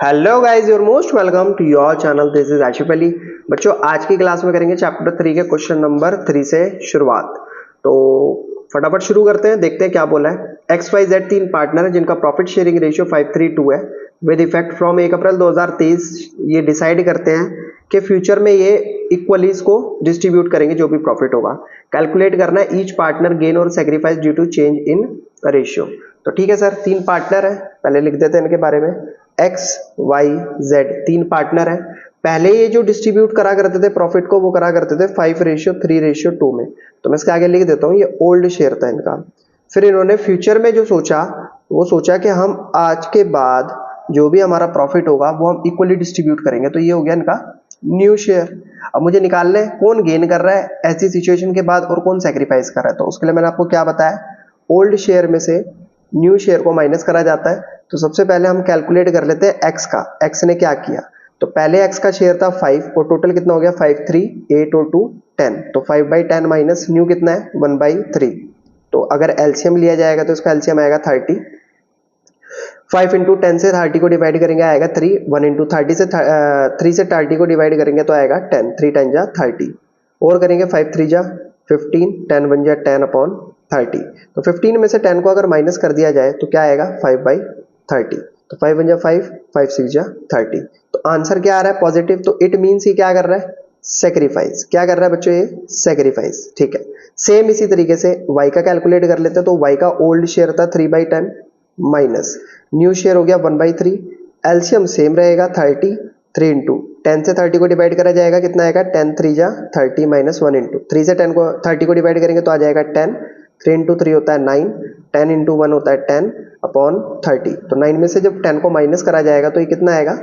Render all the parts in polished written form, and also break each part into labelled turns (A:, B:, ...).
A: Hello guys, you're most welcome to your channel. This is Ashif Ali. बच्चों, आज की class में करेंगे चैप्टर 3 के क्वेश्चन नंबर 3 से शुरुआत। तो फटाफट शुरू करते हैं, देखते हैं क्या बोला है। एक्स वाई जेड तीन पार्टनर है जिनका प्रॉफिट शेयरिंग रेशियो 5:3:2 है। विद इफेक्ट फ्रॉम 1 अप्रैल 2023 ये डिसाइड करते हैं कि फ्यूचर में ये इक्वली इसको डिस्ट्रीब्यूट करेंगे जो भी प्रॉफिट होगा। कैलकुलेट करना है ईच पार्टनर गेन और sacrifice due to change in ratio. तो ठीक है सर, तीन पार्टनर है, पहले लिख देते हैं इनके बारे में। एक्स वाई जेड तीन पार्टनर है। पहले ये जो डिस्ट्रीब्यूट करा करते थे प्रॉफिट को, वो करा करते थे 5:3:2 में। तो मैं इसके आगे लिख देता हूँ, ये ओल्ड शेयर था इनका। फिर इन्होंने फ्यूचर में जो सोचा, वो सोचा कि हम आज के बाद जो भी हमारा प्रॉफिट होगा वो हम इक्वली डिस्ट्रीब्यूट करेंगे। तो ये हो गया इनका न्यू शेयर। अब मुझे निकालना है कौन गेन कर रहा है ऐसी सिचुएशन के बाद और कौन सेक्रीफाइस कर रहा है। तो उसके लिए मैंने आपको क्या बताया, ओल्ड शेयर में से न्यू शेयर को माइनस करा जाता है। तो सबसे पहले हम कैलकुलेट कर लेते हैं एक्स का। एक्स ने क्या किया, तो पहले एक्स का शेयर था 5 और टोटल कितना हो गया 5, 3, 8 और 2 10। तो 5/10 माइनस न्यू कितना है 1/3। तो अगर एलसीएम लिया जाएगा तो इसका एलसीएम आएगा 30। 5 इंटू 10 से 30 को डिवाइड करेंगे आएगा 3। 1 इंटू 30 से 3 से 30 को डिवाइड करेंगे तो आएगा 10। 3 10 जा 30 और करेंगे 5 3 जा 15, 10 1 जा 10/30। तो 15 में से 10 को अगर माइनस कर दिया जाए तो क्या आएगा 5/30। तो 5 1 जा 5, 5 6 जा 30। तो आंसर क्या आ रहा है पॉजिटिव। तो इट मीन्स ये क्या कर रहा है, सेक्रीफाइस। क्या कर रहा है बच्चों, ये सेक्रीफाइस। ठीक है, सेम इसी तरीके से y का कैलकुलेट कर लेते हैं। तो y का ओल्ड शेयर था 3/10 माइनस न्यू शेयर हो गया 1/3। एलसीएम सेम रहेगा 30। 3 इंटू 10 से 30 को डिवाइड करा जाएगा कितना आएगा 10 3 जा 30 माइनस 1 इंटू 3 से 10 को 30 को डिवाइड करेंगे तो आ जाएगा 10। 3 इंटू 3 होता है 9। 10 इंटू 1 होता है 10/30। तो 9 में से जब 10 को माइनस करा जाएगा तो ये कितना आएगा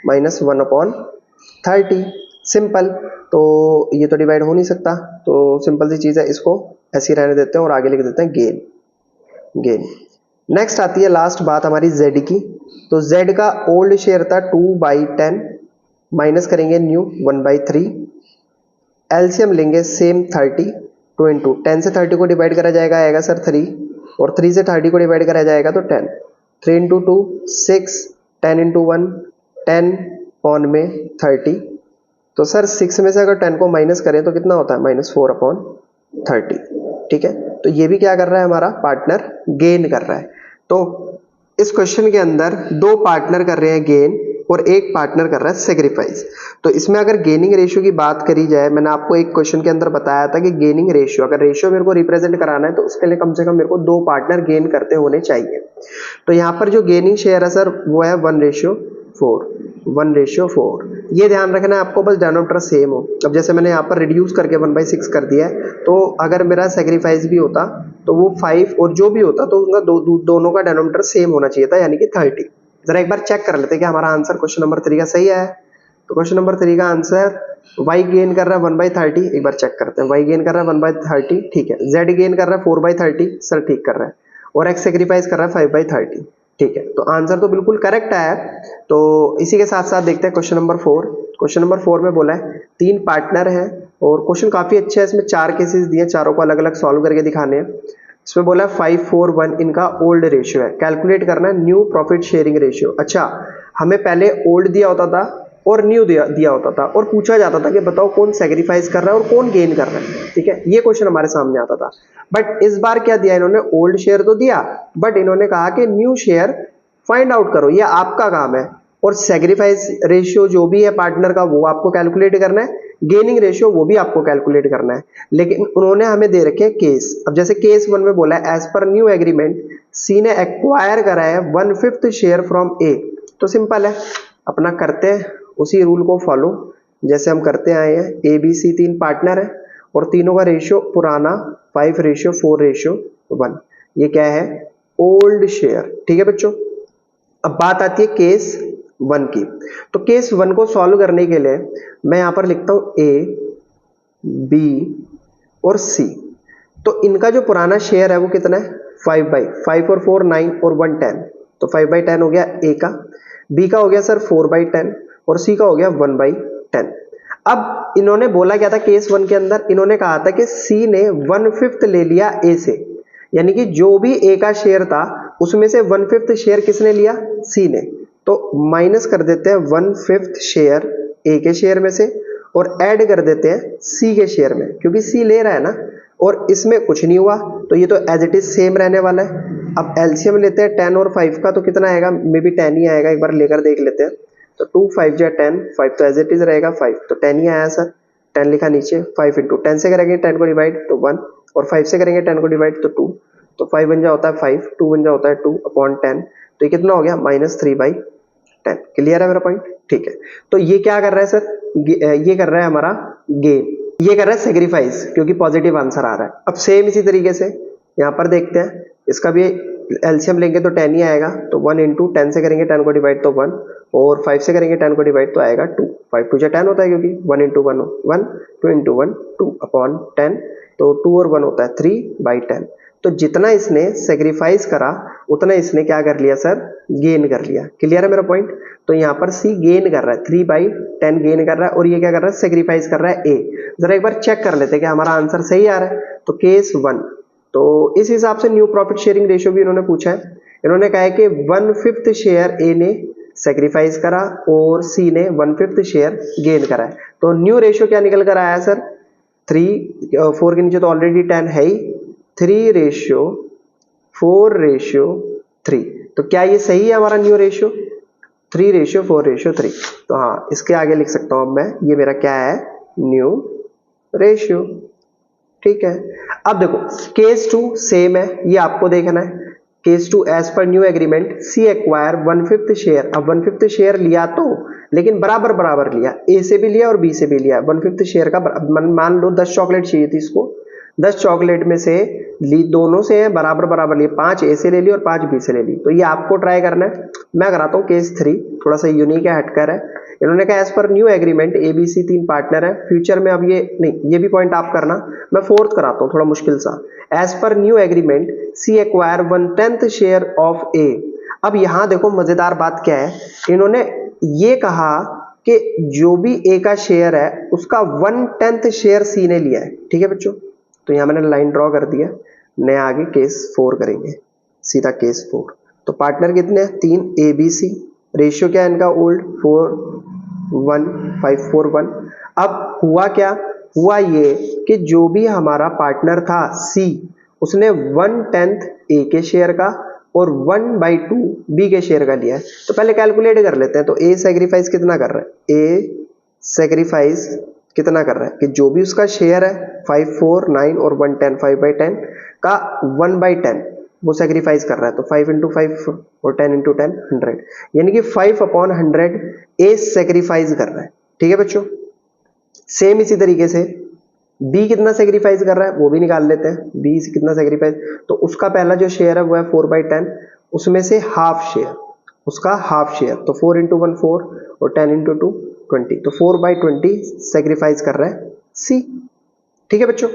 A: -1/30। सिंपल। तो ये तो डिवाइड हो नहीं सकता, तो सिंपल सी चीज़ है, इसको ऐसे ही रहने देते हैं और आगे लिख देते हैं गेन। गेन। नेक्स्ट आती है लास्ट बात हमारी जेड की। तो जेड का ओल्ड शेयर था 2/10 माइनस करेंगे न्यू 1/3। एलसीएम लेंगे सेम 30। 2 इंटू 10 से 30 को डिवाइड करा जाएगा आएगा सर 3 और 3 से 30 को डिवाइड करा जाएगा तो 10। 3 इंटू 2 6, 10 इंटू 1 10 ऑन में 30। तो सर 6 में से अगर 10 को माइनस करें तो कितना होता है -4/30। ठीक है, तो ये भी क्या कर रहा है हमारा पार्टनर, गेन कर रहा है। तो इस क्वेश्चन के अंदर दो पार्टनर कर रहे हैं गेन और एक पार्टनर कर रहा है सेक्रीफाइस। तो इसमें अगर गेनिंग रेशियो की बात करी जाए, मैंने आपको एक क्वेश्चन के अंदर बताया था कि गेनिंग रेशियो, अगर रेशियो मेरे को रिप्रेजेंट कराना है तो उसके लिए कम से कम मेरे को दो पार्टनर गेन करते होने चाहिए। तो यहाँ पर जो गेनिंग शेयर है सर वो है 1:4। 1:4 ये ध्यान रखना है आपको, बस डिनोमिनेटर सेम हो। अब जैसे मैंने यहाँ पर रिड्यूस करके 1/6 कर दिया है, तो अगर मेरा सेक्रीफाइस भी होता तो वो 5 और जो भी होता तो उनका दोनों का डिनोमिनेटर सेम होना चाहिए था, यानी कि 30। जरा एक बार चेक कर लेते हैं कि हमारा आंसर क्वेश्चन नंबर 3 का सही है। तो क्वेश्चन नंबर 3 का आंसर y गेन कर रहा है 1/30। एक बार चेक करते हैं, y गेन कर रहा है 1/30, ठीक है। z गेन कर रहा है 4/30, सर ठीक कर रहा है। और x सेक्रीफाइस कर रहा है 5/30, ठीक है। तो आंसर तो बिल्कुल करेक्ट आया। तो इसी के साथ साथ देखते हैं क्वेश्चन नंबर 4। क्वेश्चन नंबर 4 में बोला है तीन पार्टनर है और क्वेश्चन काफी अच्छा है। इसमें 4 केसेस दिए, चारों को अलग अलग सॉल्व करके दिखाने हैं। इसमें बोला है 5:4:1 इनका ओल्ड रेशियो है। कैलकुलेट करना है न्यू प्रॉफिट शेयरिंग रेशियो। अच्छा, हमें पहले ओल्ड दिया होता था और न्यू दिया होता था और पूछा जाता था कि बताओ कौन सेक्रीफाइस कर रहा है और कौन गेन कर रहा है। ठीक है, ये क्वेश्चन हमारे सामने आता था। बट इस बार क्या दिया इन्होंने, ओल्ड शेयर तो दिया बट इन्होंने कहा कि न्यू शेयर फाइंड आउट करो, ये आपका काम है। और सेक्रीफाइस रेशियो जो भी है पार्टनर का वो आपको कैलकुलेट करना है, गेनिंग रेशियो वो भी आपको कैलकुलेट करना है। लेकिन उन्होंने हमें दे रखे केस। अब जैसे केस 1 में बोला है एज पर न्यू एग्रीमेंट सी ने एक्वायर करा है 1/5 शेयर फ्रॉम ए। तो सिंपल है, अपना करते हैं उसी रूल को फॉलो जैसे हम करते आए हैं। ए बी सी तीन पार्टनर है और तीनों का रेशियो पुराना 5:4:1। ये क्या है, ओल्ड शेयर। ठीक है बच्चों, अब बात आती है केस 1 की। तो केस 1 को सॉल्व करने के लिए मैं यहां पर लिखता हूं ए बी और सी। तो इनका जो पुराना शेयर है वो कितना है 5 और 4 9 और 1 10। तो 5/10 हो गया ए का। बी का हो गया सर 4/10 और सी का हो गया 1/10। अब इन्होंने बोला क्या था केस 1 के अंदर, इन्होंने कहा था कि सी ने 1/5 ले लिया ए से, यानी कि जो भी ए का शेयर था उसमें से 1/5 शेयर किसने लिया, सी ने। तो माइनस कर देते हैं 1/5 शेयर ए के शेयर में से और ऐड कर देते हैं सी के शेयर में, क्योंकि सी ले रहा है ना और इसमें कुछ नहीं हुआ तो ये तो एज इट इज सेम रहने वाला है। अब एलसीएम लेते हैं 10 और 5 का, तो कितना आएगा, मे बी 10 ही आएगा, एक बार लेकर देख लेते हैं। तो 2 5 जा 10, 5 तो एज इट इज रहेगा 5, तो 10 ही आया सर, 10 लिखा नीचे। 5 इंटू 10 से करेंगे 10 को डिवाइड तो 1, और 5 से करेंगे 10 को डिवाइड तो 2, तो 5 बन जा होता है 5, 2 बन जा होता है 2 अपॉन 10, तो ये कितना हो गया -3/10। क्लियर है मेरा पॉइंट? ठीक है, तो ये क्या कर रहा है सर, ये कर रहा है हमारा गेन, ये कर रहा है सेक्रीफाइस, क्योंकि पॉजिटिव आंसर आ रहा है। अब सेम इसी तरीके से यहाँ पर देखते हैं, इसका भी एलसीएम लेंगे तो 10 ही आएगा, तो 1 इंटू 10 से करेंगे 10 को डिवाइड तो 1, और 5 से करेंगे 10 को डिवाइड तो आएगा 2, 5 2 10 होता है, क्योंकि 1 इंटू 1 1, 2 इंटू 1 2 अपॉन 10, तो 2 और 1 होता है 3/10। तो जितना इसने सेक्रीफाइस करा उतना इसने क्या कर लिया सर, गेन कर लिया। क्लियर है मेरा पॉइंट? तो यहाँ पर सी गेन कर रहा है, 3/10 गेन कर रहा है, और ये क्या कर रहा है, सेक्रीफाइस कर रहा है ए। जरा एक बार चेक कर लेते हैं कि हमारा आंसर सही आ रहा है। तो केस 1, तो इस हिसाब से न्यू प्रॉफिट शेयरिंग रेशियो भी इन्होंने पूछा है। इन्होंने कहा है कि 1/5 शेयर ए ने सेक्रीफाइस करा और सी ने 1/5 शेयर गेन करा है। तो न्यू रेशियो क्या निकल कर आया सर, 4 के नीचे तो ऑलरेडी 10 है ही, 3/4/3। तो क्या ये सही है हमारा न्यू रेशियो, 3/4/3? तो हाँ, इसके आगे लिख सकता हूं अब मैं, ये मेरा क्या है, न्यू रेशियो। ठीक है, अब देखो केस 2 सेम है, ये आपको देखना है। Case 2, as per new agreement C acquire 1/5 share. अब 1/5 शेयर लिया तो, लेकिन बराबर बराबर लिया, ए से भी लिया और बी से भी लिया। 1/5 शेयर का मान लो 10 चॉकलेट चाहिए थी इसको, 10 चॉकलेट में से ली, दोनों से है बराबर बराबर लिए, 5 ए से ले ली और 5 बी से ले ली। तो ये आपको ट्राई करना है। मैं कराता हूँ केस 3, थोड़ा सा यूनिक है, हटकर है। इन्होंने कहा as per new agreement A B C 3 partner है फ्यूचर में। अब ये नहीं, ये भी पॉइंट आप करना, मैं 4th कराता हूँ थोड़ा मुश्किल सा। As per new agreement C acquire 1/10 share of A. अब यहाँ देखो मजेदार बात क्या है, इन्होंने ये कहा कि जो भी ए का शेयर है उसका 1/10 शेयर सी ने लिया है। ठीक है बच्चों, तो यहाँ मैंने लाइन ड्रॉ कर दिया। नया आगे केस 4 करेंगे, सीधा केस 4। तो पार्टनर कितने हैं, 3 ए बी सी। रेशियो क्या है इनका, ओल्ड 4:1, 5:4:1। अब हुआ क्या, हुआ ये कि जो भी हमारा पार्टनर था सी, उसने 1/10 ए के शेयर का और 1/2 बी के शेयर का लिया है। तो पहले कैलकुलेट कर लेते हैं। तो ए सेक्रीफाइस कितना कर रहा है, ए सेक्रीफाइस कितना कर रहा है कि जो भी उसका शेयर है 5 4 9 और 1/10, 5/10 का 1/10 वो सेक्रीफाइस कर रहा है। तो 5 इंटू 5 और 10 इंटू 10 100, यानी कि 5/100 ए सेक्रीफाइस कर रहा है। ठीक है बच्चों, सेम इसी तरीके से बी कितना सेक्रीफाइस कर रहा है वो भी निकाल लेते हैं। बी कितना सेक्रीफाइस, तो उसका पहला जो शेयर है वो है 4/10, उसमें से हाफ शेयर, उसका हाफ शेयर, तो 4 इंटू 1 4 और 10 इंटू 2 20, तो 4/20 सेक्रीफाइस कर रहा है सी। ठीक है बच्चों,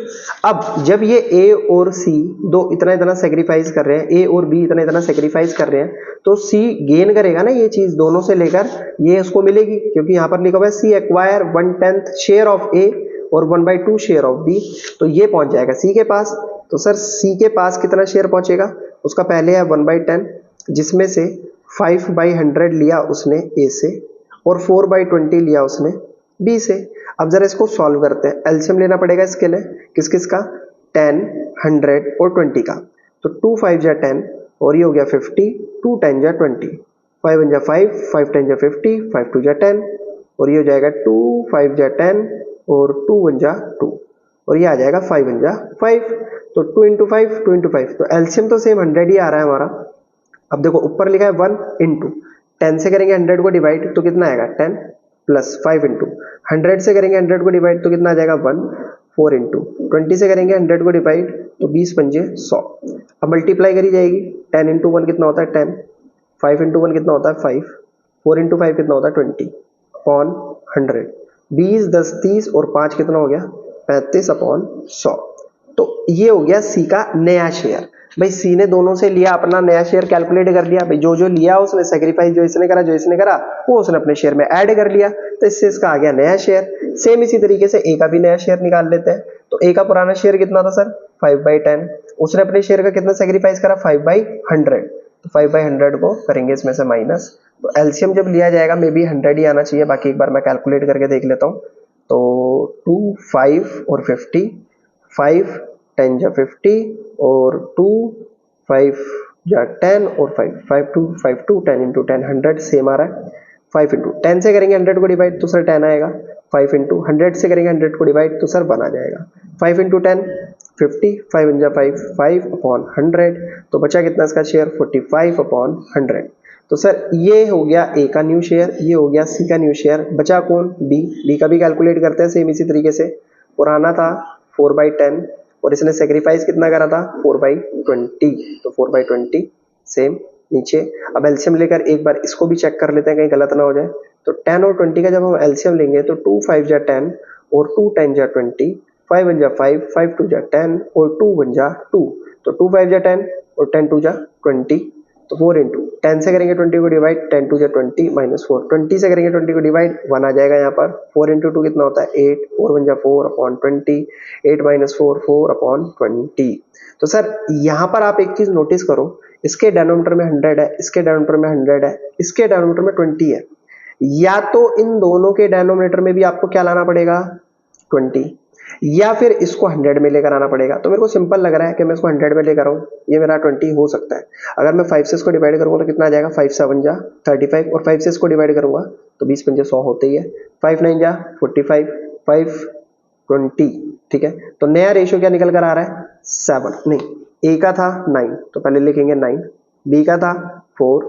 A: अब जब ये ए और सी दो इतना इतना सेक्रीफाइस कर रहे हैं, ए और बी इतना इतना सेक्रीफाइस कर रहे हैं, तो सी गेन करेगा ना, ये चीज दोनों से लेकर ये उसको मिलेगी, क्योंकि यहां पर लिखा हुआ है सी एक्वायर 1/10 शेयर ऑफ ए और 1/2 शेयर ऑफ बी। तो ये पहुंच जाएगा सी के पास। तो सर सी के पास कितना शेयर पहुंचेगा, उसका पहले है 1/10, जिसमें से 5/100 लिया उसने ए से और 4/20 लिया उसने बी से। अब जरा इसको सॉल्व करते हैं, एलसीएम लेना पड़ेगा इसके लिए, किस किस का, 10 100 और 20 का। तो 2 5 जा 10 और ये हो गया 50, 2 10 जा 20, 5 1 जा 5, 5 10 जा 50, 5 2 जा 10 और ये हो जाएगा 2 5 जा 10 और 2 1 जा 2 और ये आ जाएगा 5 1 जा 5। तो 2 इंटू 5 2 इंटू 5, तो एलसीएम तो सेम 100 ही आ रहा है हमारा। अब देखो ऊपर लिखा है 1 इंटू 10 से करेंगे 100 को डिवाइड तो कितना आएगा 10 प्लस 5 इंटू 100 से करेंगे 100 को डिवाइड तो कितना आ जाएगा 1, 4 इंटू 20 से करेंगे 100 को डिवाइड तो 20 पंजे 100। अब मल्टीप्लाई करी जाएगी, 10 इंटू 1 कितना होता है 10, 5 इंटू 1 कितना होता है 5, 4 इंटू 5 कितना होता है 20 अपॉन 100, 20 10 30 और 5 कितना हो गया 35 अपॉन 100। तो ये हो गया सी का नया शेयर। भाई सी ने दोनों से लिया, अपना नया शेयर कैलकुलेट कर लिया, भाई जो जो लिया उसने सेक्रीफाइस जो इसने करा वो उसने अपने शेयर में ऐड कर लिया, तो इससे इसका आ गया नया शेयर। सेम इसी तरीके से ए का भी नया शेयर निकाल लेते हैं। तो ए का पुराना शेयर कितना था सर 5/10, उसने अपने शेयर का कितना सेक्रीफाइस करा 5/100, तो 5/100 को करेंगे इसमें से माइनस। तो एलसीएम जब लिया जाएगा मे बी 100 ही आना चाहिए, बाकी एक बार मैं कैलकुलेट करके देख लेता हूँ। तो 2 5 और 50, 5 10 जा 50 और 2 5 जा 10 और 5 2 10 इंटू 10 100 सेम आ रहा है। 5 इंटू 10 से करेंगे 100 को डिवाइड तो सर 10 आएगा। 5 इंटू 100 से करेंगे 100 को डिवाइड तो सर 1 आ जाएगा। 5 इंटू 10 50, 5 इन जा 5/100। तो बचा कितना इसका शेयर 45/100। तो सर ये हो गया ए का न्यू शेयर, ये हो गया सी का न्यू शेयर, बचा कौन बी का भी कैलकुलेट करते हैं सेम इसी तरीके से। पुराना था 4/10 और इसने सेक्रीफाइस कितना करा था 4/20, तो 4/20 सेम नीचे। अब एलसीएम लेकर एक बार इसको भी चेक कर लेते हैं कहीं गलत ना हो जाए। तो 10 और 20 का जब हम एलसीएम लेंगे तो 2 5 जा 10 और 2 10 जा 20, 5 1 जा 5, 5 2 जा 10 और 2 1 जा 2। तो 2 5 जा 10 और 10 2 जा 20। तो 4 इंटू 10 से करेंगे 20 को डिवाइड, 10 2 जा 20 माइनस 4, 20 से करेंगे 20 को डिवाइड 1 आ जाएगा यहाँ पर। 4 इंटू 2 कितना होता है 8, 4 1 जा 4/20, 8 माइनस 4 4/20। तो सर यहाँ पर आप एक चीज नोटिस करो, इसके डिनोमिनेटर में 100 है, इसके डिनोमिनेटर में 100 है, इसके डिनोमिनेटर में 20 है। या तो इन दोनों के डिनोमिनेटर में भी आपको क्या लाना पड़ेगा 20, या फिर इसको 100 में लेकर आना पड़ेगा। तो मेरे को सिंपल लग रहा है कि मैं इसको 100 में लेकर आऊं, ये मेरा 20 हो सकता है। अगर मैं 5 से इसको डिवाइड करूंगा तो कितना आ जाएगा 5 7 जा 35 और 5 से इसको डिवाइड करूंगा तो 20 पंजे 100 होते ही है। 5 9 जा 45, 5 20, ठीक है। तो नया रेशियो क्या निकल कर आ रहा है 7, नहीं ए का था 9 तो पहले लिखेंगे 9, बी का था 4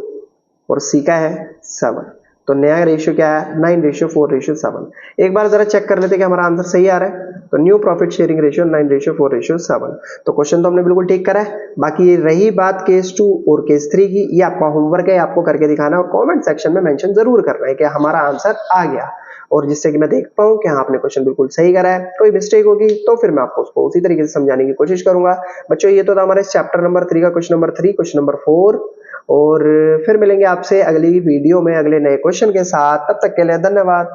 A: और सी का है 7। तो नया रेशियो क्या है 9:4:7। एक बार जरा चेक कर लेते कि हमारा आंसर सही आ रहा है। तो न्यू प्रॉफिट शेयरिंग रेशियो 9:4:7। तो क्वेश्चन तो हमने बिल्कुल ठीक करा है। बाकी ये रही बात केस 2 और केस 3 की, ये आपका होमवर्क है, आपको करके दिखाना है और कमेंट सेक्शन में मेंशन जरूर करना है कि हमारा आंसर आ गया, और जिससे कि मैं देख पाऊं कि हाँ आपने क्वेश्चन बिल्कुल सही करा है। कोई मिस्टेक होगी तो फिर मैं आपको उसको उसी तरीके से समझाने की कोशिश करूंगा। बच्चों ये तो था हमारे चैप्टर नंबर 3 का क्वेश्चन नंबर 3, क्वेश्चन नंबर 4, और फिर मिलेंगे आपसे अगली वीडियो में अगले नए क्वेश्चन के साथ। तब तक के लिए धन्यवाद।